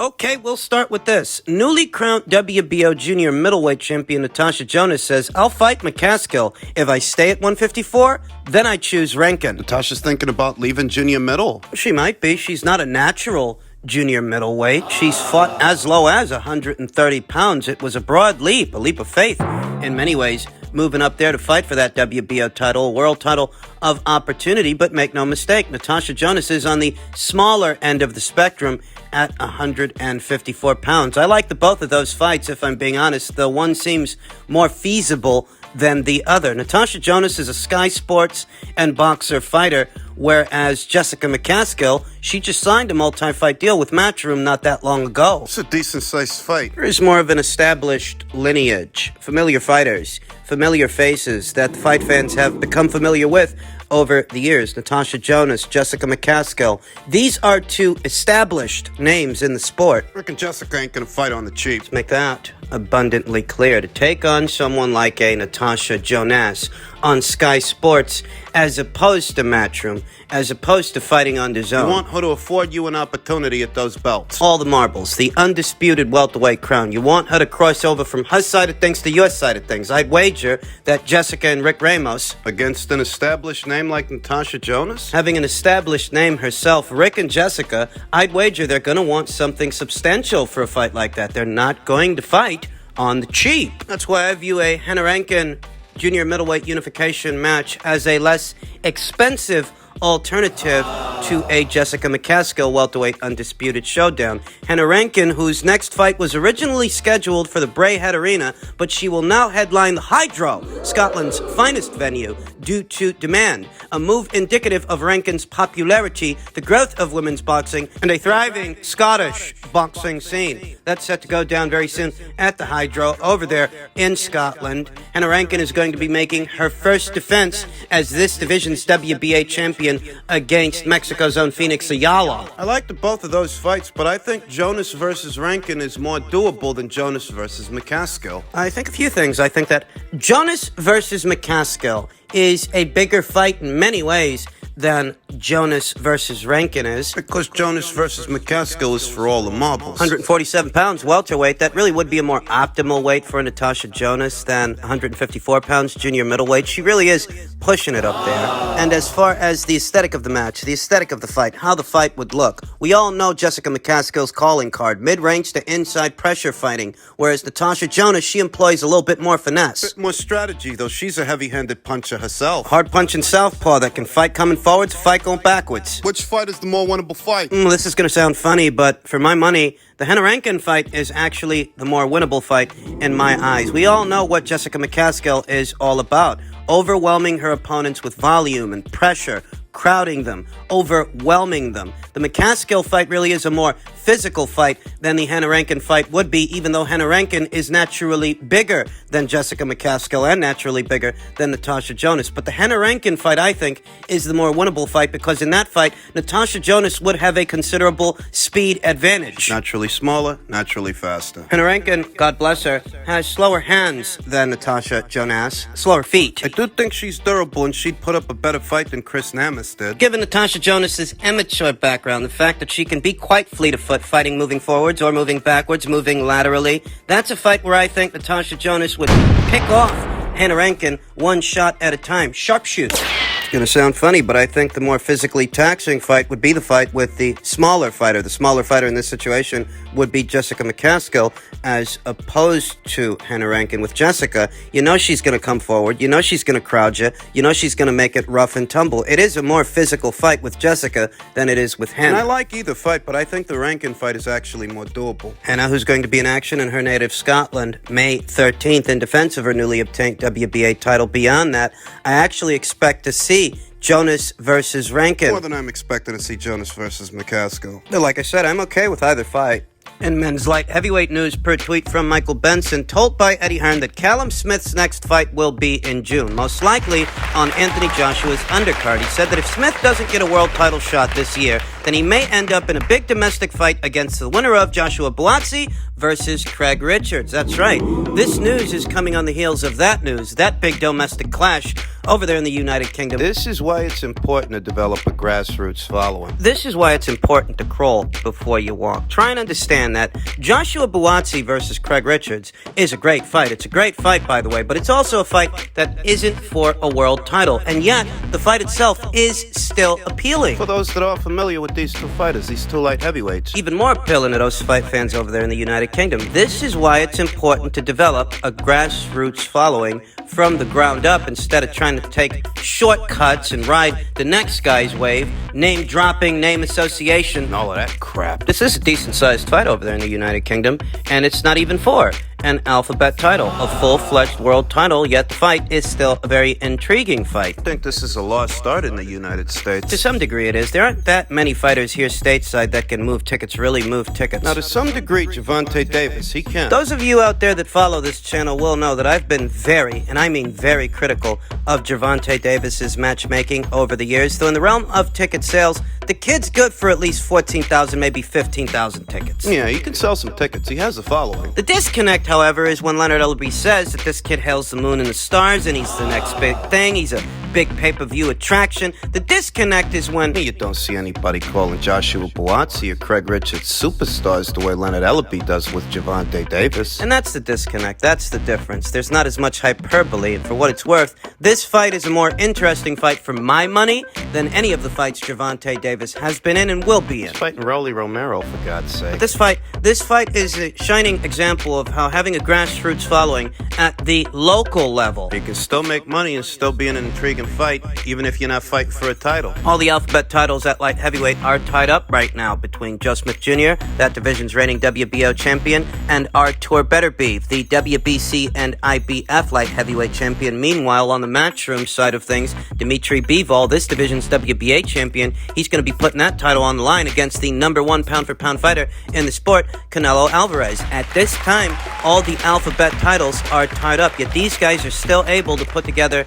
Okay, we'll start with this. Newly crowned WBO junior middleweight champion Natasha Jonas says, I'll fight McCaskill. If I stay at 154, then I choose Rankin. Natasha's thinking about leaving junior middle. She might be. She's not a natural junior middleweight. She's fought as low as 130 pounds. It was a broad leap, a leap of faith in many ways, moving up there to fight for that WBO title, a world title of opportunity. But make no mistake, Natasha Jonas is on the smaller end of the spectrum at 154 pounds. I like the both of those fights, if I'm being honest, though one seems more feasible than the other. Natasha Jonas is a Sky Sports and boxer fighter, whereas Jessica McCaskill, she just signed a multi-fight deal with Matchroom not that long ago. It's a decent-sized fight. There is more of an established lineage, familiar fighters, familiar faces that the fight fans have become familiar with over the years. Natasha Jonas, Jessica McCaskill. These are two established names in the sport. I reckon Jessica ain't gonna fight on the cheap. Let's make that abundantly clear. To take on someone like a Natasha Jonas on Sky Sports, as opposed to Matchroom, as opposed to fighting on DAZN. You want her to afford you an opportunity at those belts. All the marbles, the undisputed welterweight crown. You want her to cross over from her side of things to your side of things. I'd wager that Jessica and Rick Ramos, Against an established name like Natasha Jonas? having an established name herself, Rick and Jessica, I'd wager they're going to want something substantial for a fight like that. They're not going to fight on the cheap. That's why I view a Rankin junior middleweight unification match as a less expensive alternative to a Jessica McCaskill welterweight undisputed showdown. Rankin, whose next fight was originally scheduled for the Braehead Arena, but she will now headline the Hydro, Scotland's finest venue, due to demand. A move indicative of Rankin's popularity, the growth of women's boxing, and a thriving Scottish boxing scene. That's set to go down very soon at the Hydro over there in Scotland. Rankin is going to be making her first defense as this division's WBA champion against Mexico's own Phoenix Ayala. I like the both of those fights, but I think Jonas versus Rankin is more doable than Jonas versus McCaskill. I think a few things. I think that Jonas versus McCaskill is a bigger fight in many ways than Jonas versus Rankin is. Because Jonas versus McCaskill is for all the marbles. 147 pounds welterweight, that really would be a more optimal weight for Natasha Jonas than 154 pounds junior middleweight. She really is pushing it up there. And as far as the aesthetic of the match, the aesthetic of the fight, how the fight would look, we all know Jessica McCaskill's calling card, mid-range to inside pressure fighting, whereas Natasha Jonas, she employs a little bit more finesse. Bit more strategy, though she's a heavy-handed puncher herself. Hard punching southpaw that can fight coming forwards, fight going backwards. Which fight is the more winnable fight? This is going to sound funny, but for my money, the Rankin fight is actually the more winnable fight in my eyes. We all know what Jessica McCaskill is all about. Overwhelming her opponents with volume and pressure, crowding them, overwhelming them. The McCaskill fight really is a more physical fight than the Rankin fight would be, even though Rankin is naturally bigger than Jessica McCaskill and naturally bigger than Natasha Jonas. But the Rankin fight, I think, is the more winnable fight because in that fight, Natasha Jonas would have a considerable speed advantage. Naturally smaller, naturally faster. Rankin, God bless her, has slower hands than Natasha Jonas, slower feet. I do think she's durable and she'd put up a better fight than Chris Namas did. Given Natasha Jonas's amateur background, the fact that she can be quite fleet of foot fighting moving forwards or moving backwards, moving laterally, that's a fight where I think Natasha Jonas would pick off Rankin one shot at a time. Sharpshoot. It's going to sound funny, but I think the more physically taxing fight would be the fight with the smaller fighter. The smaller fighter in this situation would be Jessica McCaskill as opposed to Rankin. With Jessica, you know she's going to come forward. You know she's going to crowd you. You know she's going to make it rough and tumble. It is a more physical fight with Jessica than it is with Hannah. And I like either fight, but I think the Rankin fight is actually more doable. Hannah, who's going to be in action in her native Scotland May 13th in defense of her newly obtained WBA title. Beyond that, I actually expect to see Jonas versus Rankin. More than I'm expecting to see Jonas versus McCaskill. Like I said, I'm okay with either fight. In men's light heavyweight news, per tweet from Michael Benson, told by Eddie Hearn that Callum Smith's next fight will be in June, most likely on Anthony Joshua's undercard. He said that if Smith doesn't get a world title shot this year, then he may end up in a big domestic fight against the winner of Joshua Buatsi versus Craig Richards. That's right. This news is coming on the heels of that news, that big domestic clash over there in the United Kingdom. This is why it's important to develop a grassroots following. This is why it's important to crawl before you walk. Try and understand that Joshua Buatsi versus Craig Richards is a great fight. It's a great fight, by the way, but it's also a fight that isn't for a world title. And yet, the fight itself is still appealing. For those that are familiar with these two fighters, these two light heavyweights. Even more appealing to those fight fans over there in the United Kingdom. This is why it's important to develop a grassroots following from the ground up instead of trying to take shortcuts and ride the next guy's wave, name dropping, name association, and all of that crap. This is a decent sized fight over there in the United Kingdom, and it's not even for an alphabet title, a full-fledged world title, yet the fight is still a very intriguing fight. I think this is a lost start in the United States. To some degree it is. There aren't that many fighters here stateside that can move tickets, really move tickets. Now, to some degree, Gervonta Davis, he can. Those of you out there that follow this channel will know that I've been very, and I mean very critical of Gervonta Davis's matchmaking over the years. Though in the realm of ticket sales, the kid's good for at least 14,000, maybe 15,000 tickets. Yeah, he can sell some tickets. He has a following. The disconnect, however, is when Leonard Ellerbe says that this kid hails the moon and the stars and he's the next big thing. He's a big pay-per-view attraction. The disconnect is when you don't see anybody calling Joshua Buatsi or Craig Richards superstars the way Leonard Ellerbe does with Gervonta Davis. And that's the disconnect. That's the difference. There's not as much hyperbole, and for what it's worth, this fight is a more interesting fight for my money than any of the fights Gervonta Davis has been in and will be in. He's fighting Rolly Romero, for God's sake. This fight is a shining example of how having a grassroots following at the local level. You can still make money and still be in an intriguing fight, even if you're not fighting for a title. All the alphabet titles at light heavyweight are tied up right now between Joe Smith Jr., that division's reigning WBO champion, and Artur Beterbiev, the WBC and IBF light heavyweight champion. Meanwhile, on the matchroom side of things, Dmitry Bivol, this division's WBA champion, he's going to be putting that title on the line against the number one pound-for-pound fighter in the sport, Canelo Alvarez. At this time, all the alphabet titles are tied up, yet these guys are still able to put together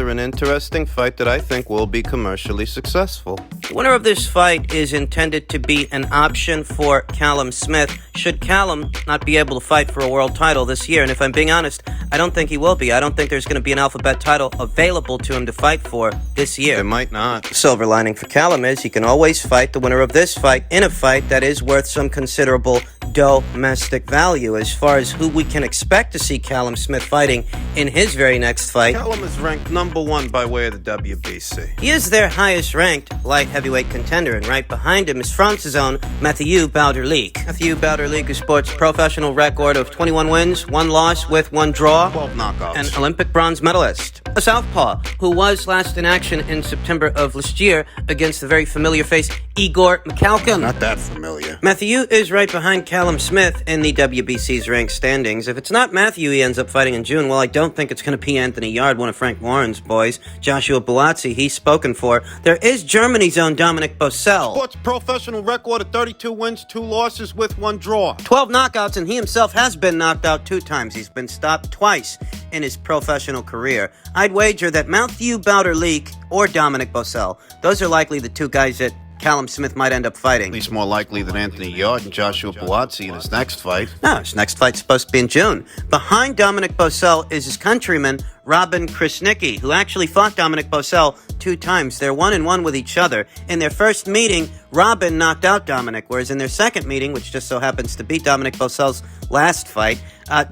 an interesting fight that I think will be commercially successful. The winner of this fight is intended to be an option for Callum Smith, should Callum not be able to fight for a world title this year. And if I'm being honest, I don't think he will be. I don't think there's going to be an alphabet title available to him to fight for this year. There might not. The silver lining for Callum is he can always fight the winner of this fight in a fight that is worth some considerable domestic value. As far as who we can expect to see Callum Smith fighting in his very next fight, Callum is ranked number one by way of the WBC. He is their highest ranked light heavyweight contender, and right behind him is France's own Mathieu Bauderlique. Mathieu Bauderlique, who sports a professional record of 21 wins, 1 loss with 1 draw, 12 knockouts, an Olympic bronze medalist. A southpaw who was last in action in September of last year against the very familiar face Igor McCaskill. Not that familiar. Mathieu is right behind Callum Smith in the WBC's ranked standings. If it's not Mathieu he ends up fighting in June, well, I don't think it's going to be Anthony Yard, one of Frank Warren's boys. Joshua Buatsi, he's spoken for. There is Germany's own Dominic Bosel. Sports professional record of 32 wins, 2 losses with 1 draw. 12 knockouts, and he himself has been knocked out 2 times. He's been stopped twice in his professional career. I'd wager that Mathieu Bauderlique or Dominic Bosel, those are likely the 2 guys that Callum Smith might end up fighting. At least more likely than Anthony Yard and Joshua Buatsi in his next fight. No, his next fight's supposed to be in June. Behind Dominic Bosel is his countryman, Robin Krasnicki, who actually fought Dominic Bosel 2 times. They're 1-1 with each other. In their first meeting, Robin knocked out Dominic, whereas in their second meeting, which just so happens to be Dominic Bosel's last fight,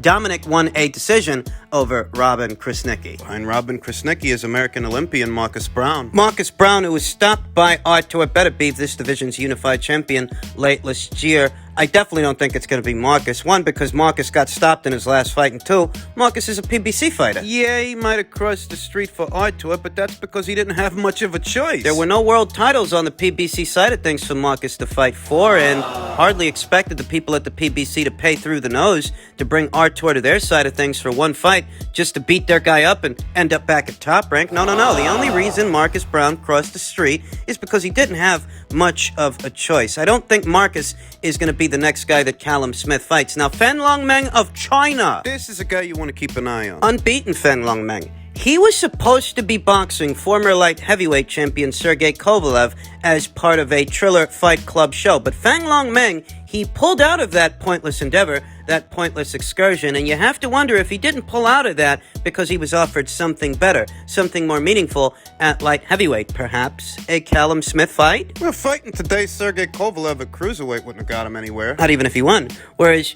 Dominic won a decision over Robin Krasnicki. Behind Robin Krasnicki is American Olympian Marcus Brown. Marcus Brown, who was stopped by Artur Beterbiev, this division's unified champion, late last year. I definitely don't think it's going to be Marcus. 1, because Marcus got stopped in his last fight, and 2, Marcus is a PBC fighter. Yeah, he might have crossed the street for Artur, but that's because he didn't have much of a choice. There were no world titles on the PBC side of things for Marcus to fight for, and hardly expected the people at the PBC to pay through the nose to bring Artur to their side of things for 1 fight just to beat their guy up and end up back at Top Rank. No. The only reason Marcus Brown crossed the street is because he didn't have much of a choice. I don't think Marcus is going to be the next guy that Callum Smith fights. Now, Fan Long Meng of China. This is a guy you want to keep an eye on. Unbeaten Fan Long Meng. He was supposed to be boxing former light heavyweight champion Sergey Kovalev as part of a Triller Fight Club show, but Fang Long Meng, he pulled out of that pointless endeavor, that pointless excursion, and you have to wonder if he didn't pull out of that because he was offered something better, something more meaningful at light heavyweight, perhaps a Callum Smith fight? Well, fighting today, Sergey Kovalev at cruiserweight wouldn't have got him anywhere. Not even if he won. Whereas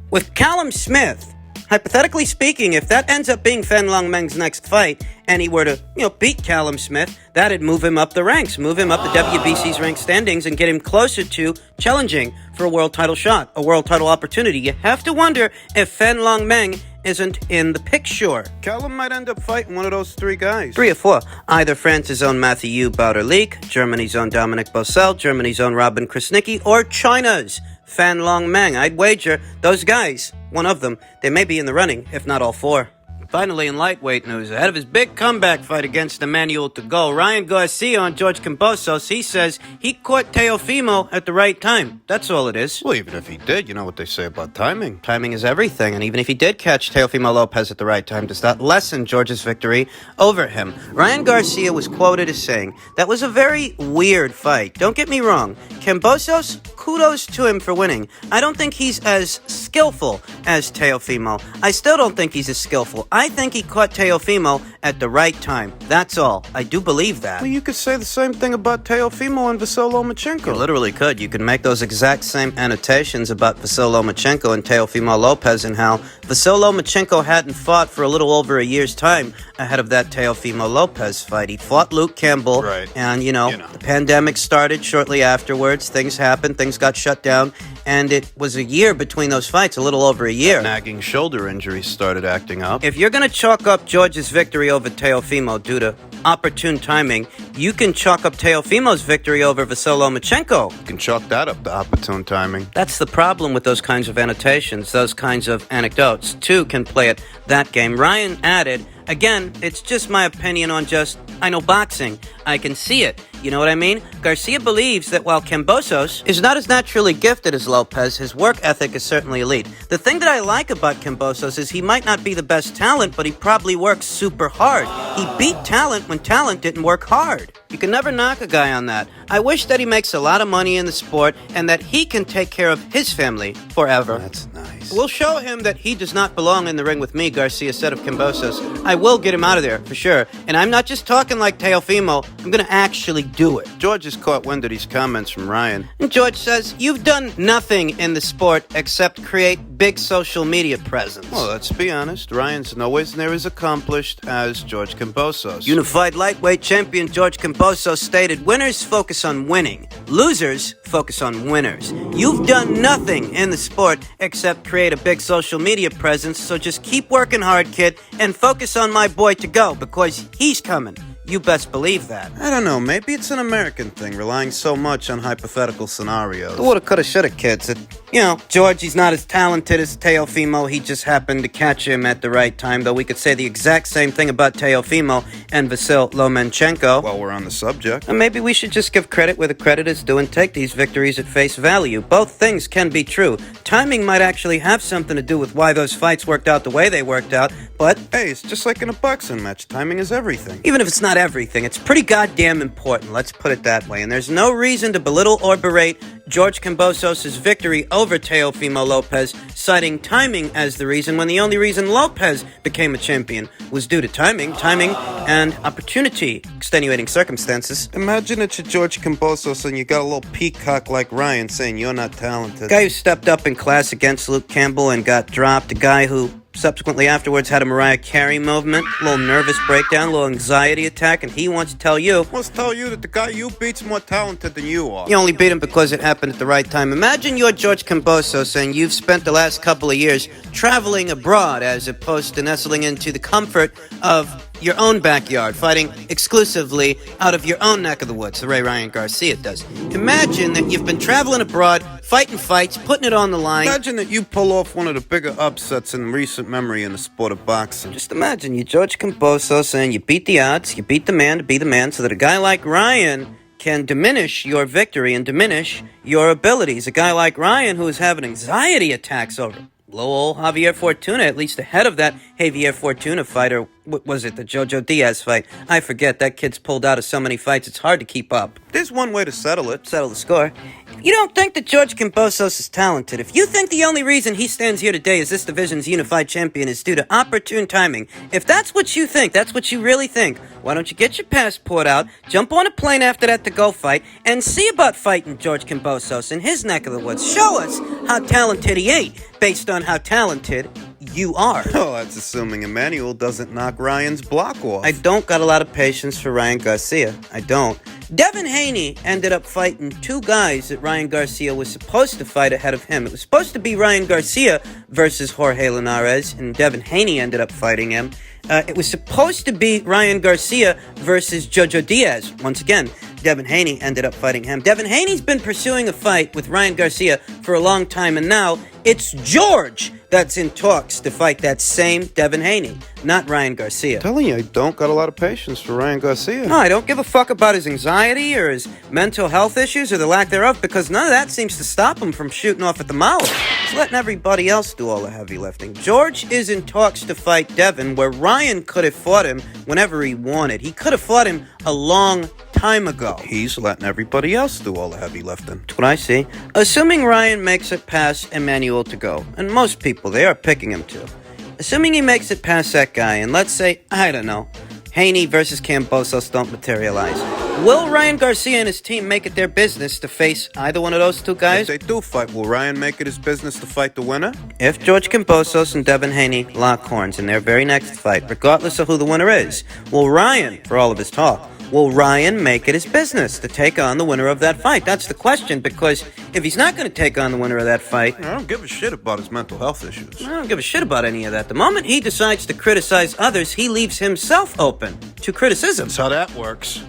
with Callum Smith, hypothetically speaking, if that ends up being Fang Long Meng's next fight, and he were to, beat Callum Smith, that'd move him up the ranks, move him up the WBC's rank standings, and get him closer to challenging for a world title shot, a world title opportunity. You have to wonder if Fang Long Meng isn't in the picture. Callum might end up fighting one of those three guys. 3 or 4. Either France's own Mathieu Bauderlique, Germany's own Dominic Bossel, Germany's own Robin Krasnicki, or China's Fang Long Meng. I'd wager those guys, one of them, they may be in the running, if not all 4. Finally, in lightweight news, ahead of his big comeback fight against Emmanuel Tagoe, Ryan Garcia on George Kambosos, he says he caught Teofimo at the right time. That's all it is. Well, even if he did, you know what they say about timing. Timing is everything, and even if he did catch Teofimo Lopez at the right time, does that lessen George's victory over him? Ryan Garcia was quoted as saying, "That was a very weird fight. Don't get me wrong. Kambosos, kudos to him for winning. I don't think he's as skillful as Teofimo. I still don't think he's as skillful. I think he caught Teofimo at the right time. That's all. I do believe that." Well, you could say the same thing about Teofimo and Vasyl Lomachenko. You literally could. You could make those exact same annotations about Vasyl Lomachenko and Teofimo Lopez and how Vasyl Lomachenko hadn't fought for a little over a year's time ahead of that Teofimo Lopez fight. He fought Luke Campbell, right. And, the pandemic started shortly afterwards. Things happened. Things got shut down. And it was a year between those fights, a little over a year. Nagging shoulder injuries started acting up. If you're going to chalk up George's victory over Teofimo due to opportune timing, you can chalk up Teofimo's victory over Vasyl Lomachenko. You can chalk that up to opportune timing. That's the problem with those kinds of annotations, those kinds of anecdotes. Two can play it that game. Ryan added, again, it's just my opinion on I know boxing. I can see it. You know what I mean? Garcia believes that while Kambosos is not as naturally gifted as Lopez, his work ethic is certainly elite. The thing that I like about Kambosos is he might not be the best talent, but he probably works super hard. He beat talent when talent didn't work hard. You can never knock a guy on that. I wish that he makes a lot of money in the sport and that he can take care of his family forever. That's nice. We'll show him that he does not belong in the ring with me, Garcia said of Kambosos. I will get him out of there, for sure. And I'm not just talking like Teofimo. I'm going to actually do it. George has caught wind of these comments from Ryan. And George says, you've done nothing in the sport except create big social media presence. Well, let's be honest. Ryan's nowhere near as accomplished as George Kambosos. Unified lightweight champion George Kambosos stated, winners focus on winning. Losers focus on winners. You've done nothing in the sport except create a big social media presence, so just keep working hard, kid, and focus on my boy Tagoe, because he's coming. You best believe that. I don't know, maybe it's an American thing, relying so much on hypothetical scenarios. The woulda, coulda, shoulda kids. George, he's not as talented as Teofimo. He just happened to catch him at the right time, though we could say the exact same thing about Teofimo and Vasyl Lomachenko. While we're on the subject. And maybe we should just give credit where the credit is due and take these victories at face value. Both things can be true. Timing might actually have something to do with why those fights worked out the way they worked out, but hey, it's just like in a boxing match. Timing is everything. Even if it's not everything, it's pretty goddamn important, let's put it that way. And there's no reason to belittle or berate George Kambosos' victory over Teofimo Lopez, citing timing as the reason, when the only reason Lopez became a champion was due to timing and opportunity, extenuating circumstances. Imagine it's your George Kambosos and you got a little peacock like Ryan saying you're not talented. A guy who stepped up in class against Luke Campbell and got dropped, a guy who subsequently afterwards had a Mariah Carey movement, a little nervous breakdown, a little anxiety attack, and he wants to tell you that the guy you beat's more talented than you are. You only beat him because it happened at the right time. Imagine you're George Kambosos and you've spent the last couple of years traveling abroad as opposed to nestling into the comfort of your own backyard, fighting exclusively out of your own neck of the woods, the way Ryan Garcia does. Imagine that you've been traveling abroad, fighting fights, putting it on the line. Imagine that you pull off one of the bigger upsets in recent memory in the sport of boxing. Just imagine you George Kambosos and you beat the odds, you beat the man to be the man, so that a guy like Ryan can diminish your victory and diminish your abilities. A guy like Ryan who is having anxiety attacks over Blow old Javier Fortuna, at least ahead of that Javier Fortuna fight, or what was it, the Jojo Diaz fight? I forget, that kid's pulled out of so many fights, it's hard to keep up. There's one way to settle it. Settle the score. You don't think that George Kambosos is talented. If you think the only reason he stands here today as this division's unified champion is due to opportune timing, if that's what you think, that's what you really think, why don't you get your passport out, jump on a plane after that to go fight, and see about fighting George Kambosos in his neck of the woods. Show us how talented he ain't, based on how talented you are. Oh, that's assuming Emmanuel doesn't knock Ryan's block off. I don't got a lot of patience for Ryan Garcia. I don't. Devin Haney ended up fighting two guys that Ryan Garcia was supposed to fight ahead of him. It was supposed to be Ryan Garcia versus Jorge Linares, and Devin Haney ended up fighting him. It was supposed to be Ryan Garcia versus Jojo Diaz. Once again, Devin Haney ended up fighting him. Devin Haney's been pursuing a fight with Ryan Garcia for a long time, and now it's George that's in talks to fight that same Devin Haney, not Ryan Garcia. I'm telling you, I don't got a lot of patience for Ryan Garcia. No, I don't give a fuck about his anxiety or his mental health issues or the lack thereof, because none of that seems to stop him from shooting off at the mouth. He's letting everybody else do all the heavy lifting. George is in talks to fight Devin, where Ryan could have fought him whenever he wanted. He could have fought him a long time ago. He's letting everybody else do all the heavy lifting. That's what I see. Assuming Ryan makes it past Emmanuel to go, and most people, they are picking him to. Assuming he makes it past that guy, and let's say, I don't know, Haney versus Kambosos don't materialize. Will Ryan Garcia and his team make it their business to face either one of those two guys? If they do fight, will Ryan make it his business to fight the winner? If George Kambosos and Devin Haney lock horns in their very next fight, regardless of who the winner is, will Ryan, for all of his talk, will Ryan make it his business to take on the winner of that fight? That's the question, because if he's not going to take on the winner of that fight... I don't give a shit about his mental health issues. I don't give a shit about any of that. The moment he decides to criticize others, he leaves himself open to criticism. That's how that works.